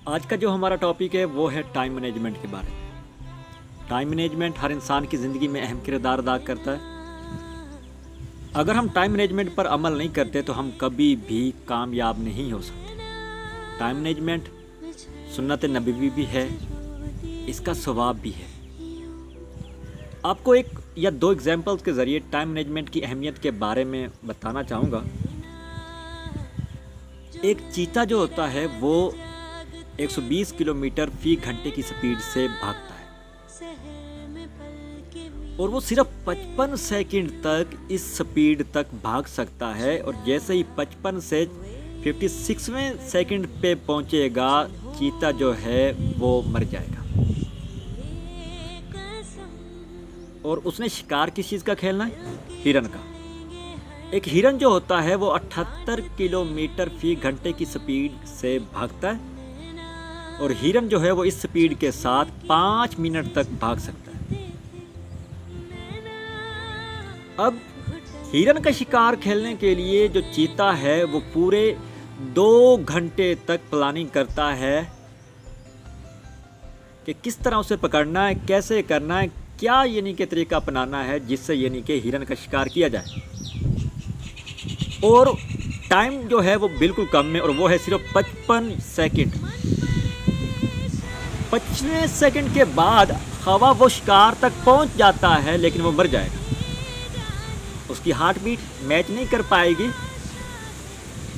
आज का जो हमारा टॉपिक है वो है टाइम मैनेजमेंट के बारे में। टाइम मैनेजमेंट हर इंसान की ज़िंदगी में अहम किरदार अदा करता है। अगर हम टाइम मैनेजमेंट पर अमल नहीं करते तो हम कभी भी कामयाब नहीं हो सकते। टाइम मैनेजमेंट सुन्नत नबवी भी है, इसका स्वभाव भी है। आपको एक या दो एग्जाम्पल्स के ज़रिए टाइम मैनेजमेंट की अहमियत के बारे में बताना चाहूँगा। एक चीता जो होता है वो 120 किलोमीटर फी घंटे की स्पीड से भागता है और वो सिर्फ 55 सेकंड तक इस स्पीड तक भाग सकता है। और जैसे ही 55 से 56वें सेकंड पे पहुंचेगा, चीता जो है वो मर जाएगा। और उसने शिकार किस चीज़ का खेलना है? हिरन का। एक हिरन जो होता है वो 78 किलोमीटर फी घंटे की स्पीड से भागता है और हिरन जो है वो इस स्पीड के साथ 5 मिनट तक भाग सकता है। अब हिरन का शिकार खेलने के लिए जो चीता है वो पूरे 2 घंटे तक प्लानिंग करता है कि किस तरह उसे पकड़ना है, कैसे करना है, क्या यानी कि तरीका अपनाना है जिससे यानी कि हिरन का शिकार किया जाए। और टाइम जो है वो बिल्कुल कम है और वो है सिर्फ 55 सेकंड। 55 सेकंड के बाद हवा वो शिकार तक पहुंच जाता है लेकिन वो मर जाएगा। उसकी हार्ट बीट मैच नहीं कर पाएगी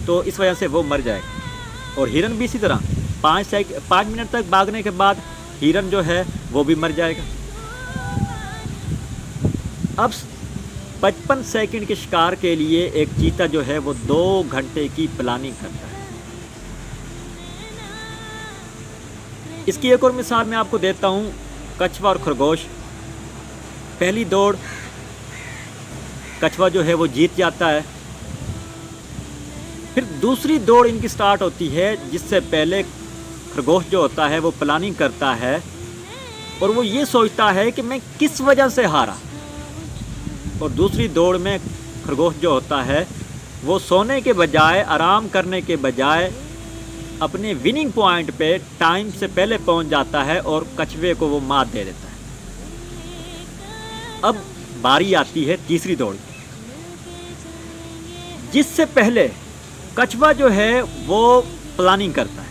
तो इस वजह से वो मर जाएगा। और हिरन भी इसी तरह 5 मिनट तक भागने के बाद हिरन जो है वो भी मर जाएगा। अब 55 सेकंड के शिकार के लिए एक चीता जो है वो 2 घंटे की प्लानिंग करता है। इसकी एक और मिसाल मैं आपको देता हूँ, कछुआ और खरगोश। पहली दौड़ कछुआ जो है वो जीत जाता है। फिर दूसरी दौड़ इनकी स्टार्ट होती है जिससे पहले खरगोश जो होता है वो प्लानिंग करता है और वो ये सोचता है कि मैं किस वजह से हारा। और दूसरी दौड़ में खरगोश जो होता है वो सोने के बजाय, आराम करने के बजाय अपने विनिंग पॉइंट पे टाइम से पहले पहुंच जाता है और कछुए को वो मात दे देता है। अब बारी आती है तीसरी दौड़ की, जिससे पहले कछुआ जो है वो प्लानिंग करता है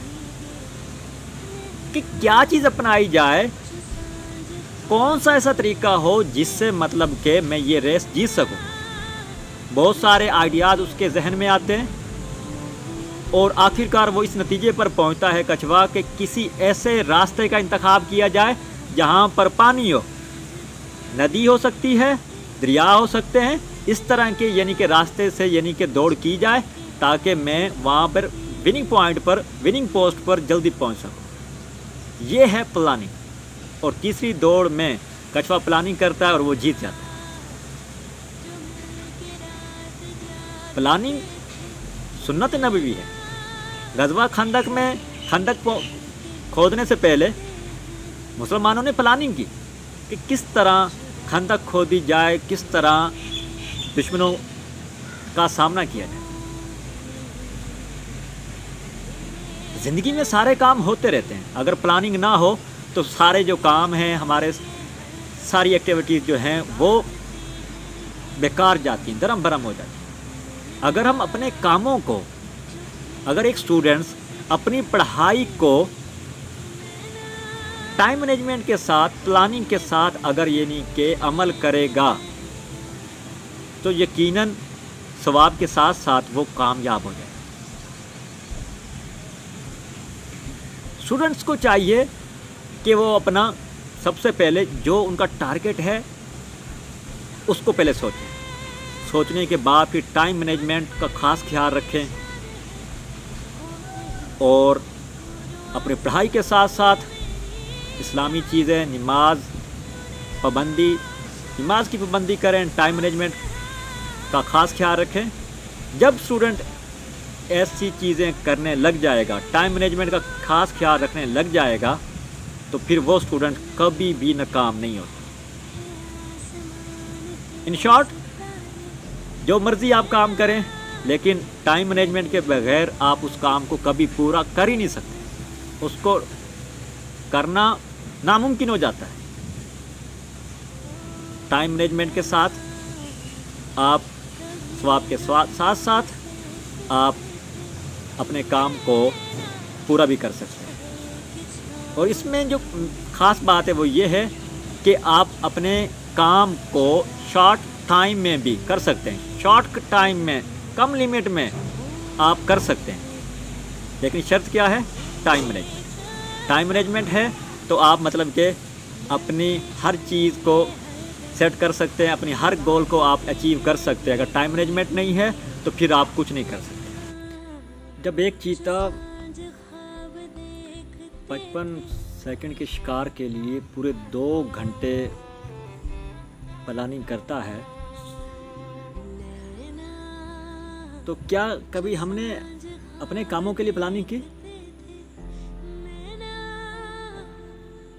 कि क्या चीज़ अपनाई जाए, कौन सा ऐसा तरीका हो जिससे मतलब कि मैं ये रेस जीत सकूं। बहुत सारे आइडियाज़ उसके जहन में आते हैं और आखिरकार वो इस नतीजे पर पहुंचता है कछुआ कि किसी ऐसे रास्ते का इंतखाब किया जाए जहां पर पानी हो। नदी हो सकती है, दरिया हो सकते हैं, इस तरह के यानी कि रास्ते से यानी कि दौड़ की जाए ताकि मैं वहां पर विनिंग पॉइंट पर, विनिंग पोस्ट पर जल्दी पहुंच सकूं। ये है प्लानिंग। और तीसरी दौड़ में कछुआ प्लानिंग करता है और वो जीत जाता है। प्लानिंग सुन्नत नबवी है। गज़वा खंदक में खंदक खोदने से पहले मुसलमानों ने प्लानिंग की कि किस तरह खंदक खोदी जाए, किस तरह दुश्मनों का सामना किया जाए। ज़िंदगी में सारे काम होते रहते हैं, अगर प्लानिंग ना हो तो सारे जो काम हैं, हमारे सारी एक्टिविटीज़ जो हैं वो बेकार जाती हैं, दरम भरम हो जाती हैं। अगर हम अपने कामों को, अगर एक स्टूडेंट्स अपनी पढ़ाई को टाइम मैनेजमेंट के साथ, प्लानिंग के साथ अगर यानी कि अमल करेगा तो यकीनन सवाब के साथ साथ वो कामयाब हो जाएगा। स्टूडेंट्स को चाहिए कि वो अपना सबसे पहले जो उनका टारगेट है उसको पहले सोचें। सोचने के बाद फिर टाइम मैनेजमेंट का ख़ास ख्याल रखें और अपनी पढ़ाई के साथ साथ इस्लामी चीज़ें, नमाज की पाबंदी करें, टाइम मैनेजमेंट का ख़ास ख्याल रखें। जब स्टूडेंट ऐसी चीज़ें करने लग जाएगा, टाइम मैनेजमेंट का ख़ास ख्याल रखने लग जाएगा, तो फिर वो स्टूडेंट कभी भी नाकाम नहीं होता। इन शॉर्ट, जो मर्ज़ी आप काम करें लेकिन टाइम मैनेजमेंट के बगैर आप उस काम को कभी पूरा कर ही नहीं सकते। उसको करना नामुमकिन हो जाता है। टाइम मैनेजमेंट के साथ आप स्वाब के साथ साथ आप अपने काम को पूरा भी कर सकते हैं। और इसमें जो ख़ास बात है वो ये है कि आप अपने काम को शॉर्ट टाइम में भी कर सकते हैं। शॉर्ट टाइम में, कम लिमिट में आप कर सकते हैं, लेकिन शर्त क्या है? Time management. टाइम मैनेजमेंट है तो आप मतलब कि अपनी हर चीज़ को सेट कर सकते हैं, अपनी हर गोल को आप अचीव कर सकते हैं। अगर टाइम मैनेजमेंट नहीं है तो फिर आप कुछ नहीं कर सकते। जब एक चीता 55 सेकंड के शिकार के लिए पूरे 2 घंटे प्लानिंग करता है, तो क्या कभी हमने अपने कामों के लिए प्लानिंग की?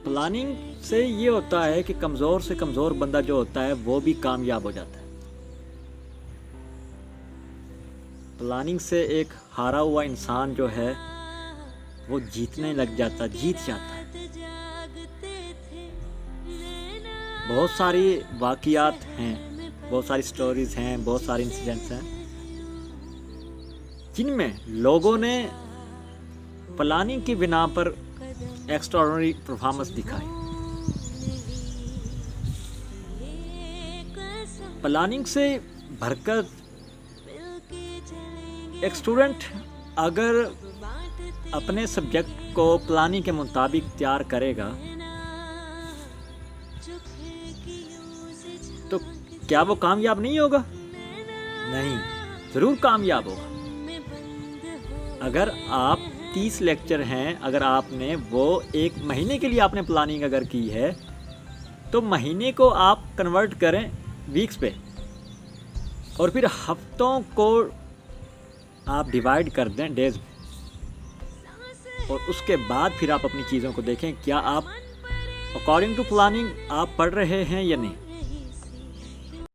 प्लानिंग से ये होता है कि कमज़ोर से कमज़ोर बंदा जो होता है वो भी कामयाब हो जाता है। प्लानिंग से एक हारा हुआ इंसान जो है वो जीतने लग जाता, जीत जाता है। बहुत सारी वाक़ियात हैं, बहुत सारी स्टोरीज़ हैं, बहुत सारे इंसिडेंट्स हैं जिनमें लोगों ने प्लानिंग की बिना पर एक्स्ट्राऑर्डिनरी परफॉर्मेंस दिखाई। प्लानिंग से भरकर एक स्टूडेंट अगर अपने सब्जेक्ट को प्लानिंग के मुताबिक तैयार करेगा तो क्या वो कामयाब नहीं होगा? नहीं, ज़रूर कामयाब होगा। अगर आप 30 लेक्चर हैं, अगर आपने वो 1 महीने के लिए आपने प्लानिंग अगर की है तो महीने को आप कन्वर्ट करें वीक्स पे, और फिर हफ्तों को आप डिवाइड कर दें डेज में, और उसके बाद फिर आप अपनी चीज़ों को देखें क्या आप अकॉर्डिंग टू प्लानिंग आप पढ़ रहे हैं या नहीं।